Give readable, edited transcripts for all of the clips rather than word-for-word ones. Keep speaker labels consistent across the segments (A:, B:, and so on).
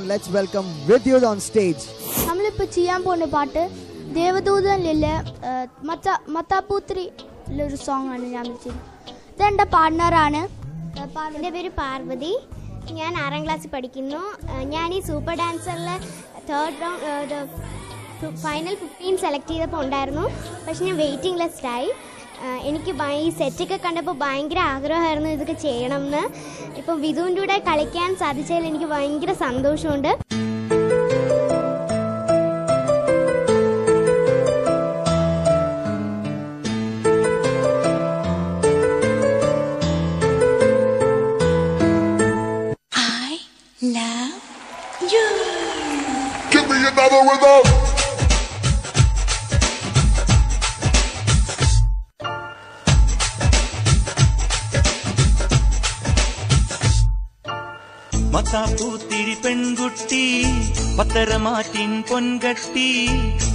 A: Let's welcome Vidyut on stage.
B: നമ്മളിപ്പോൾ ചെയ്യാൻ പോകുന്ന പാട്ട് ദേവദൂതനിലെ മത്താപൂത്രി ഒരു സോങ് ആണ് ഞാൻ വിളിച്ചത്. ഇതെൻ്റെ പാർട്ട്ണറാണ്.
C: എൻ്റെ പേര് പാർവതി. ഞാൻ 6ാം ക്ലാസ്സിൽ പഠിക്കുന്നു. ഞാൻ ഈ സൂപ്പർ ഡാൻസറിലെ ഫൈനൽ 15 സെലക്ട് ചെയ്തപ്പോൾ ഉണ്ടായിരുന്നു. പക്ഷെ ഞാൻ വെയിറ്റിംഗ് ലിസ്റ്റായി. എനിക്ക് ഈ സെറ്റൊക്കെ കണ്ടപ്പോൾ ഭയങ്കര ആഗ്രഹമായിരുന്നു ഇതൊക്കെ ചെയ്യണം എന്ന്. ഇപ്പം വിധുവിൻ്റെ കൂടെ കളിക്കാൻ സാധിച്ചതിൽ എനിക്ക് ഭയങ്കര സന്തോഷമുണ്ട്.
D: Give me another rhythm.
E: മത്താപ്പൂത്തിരി പെൺകുട്ടി പത്തരമാറ്റിൻ പൊൻകട്ടി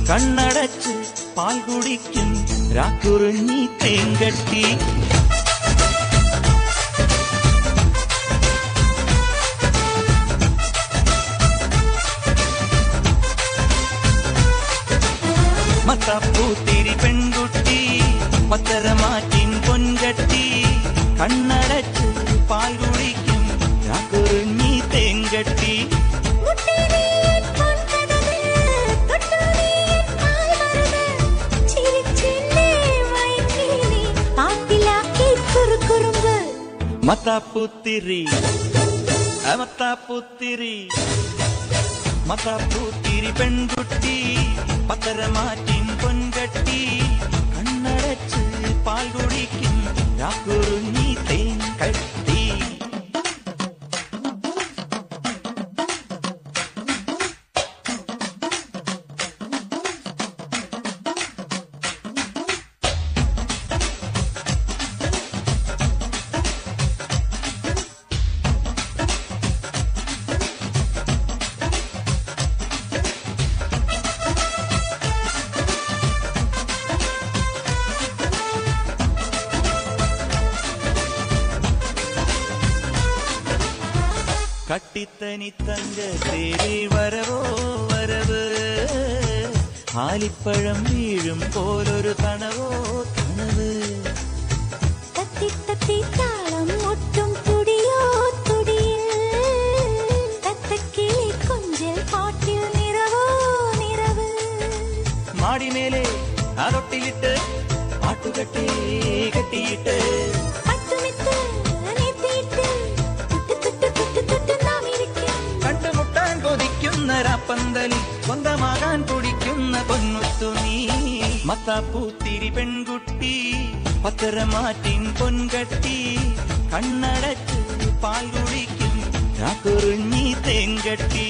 E: കണ്ണടച്ച് പാൽ കുടിക്കും രാക്കുറിഞ്ഞി തേങ്കട്ടി. മത്താപ്പൂത്തിരി പെൺകുട്ടി പത്തരമാറ്റിൻ പൊൻകട്ടി കണ്ണടച്ച് പാൽ കുടിക്കും രാക്കുറിഞ്ഞി തേങ്കട്ടി. മത്താപ്പൂത്തിരി മത്താപ്പൂത്തിരി മത്താപ്പൂത്തിരി പെൺകുട്ടി പത്തരമാറ്റിൻ പൊൻകട്ടി കണ്ണടച്ച് പാൽ കുടിക്കും രാക്കുറിഞ്ഞി തേങ്കട്ടി. കട്ടിത്തനി തങ്ക തേരി വരവോ വരവ് ആലിപ്പഴം വീഴും പോലൊരു തണവോ തണവ്.
F: തത്തി താളം ഒട്ടും തുടിയോ തുടിയിൽ തത്തക്കിളി കൊഞ്ചൽ പാട്ടിൽ നിറവോ നിറവ്.
E: മാടിമേലെ അതൊട്ടിലിട്ട് പാട്ടുകെട്ടി കെട്ടിയിട്ട് കണ്ടുമുട്ടാൻ കൊതിക്കുന്ന രാപ്പന്തലിൽ സ്വന്തമാകാൻ തുടിക്കുന്ന പൊന്നുത്തുണി. മത്താപ്പൂത്തിരി പെൺകുട്ടി പത്തരമാറ്റിൻ പൊൻകട്ടി കണ്ണടച്ച് പാൽ കുടിക്കും രാക്കുറിഞ്ഞി തേങ്കട്ടി.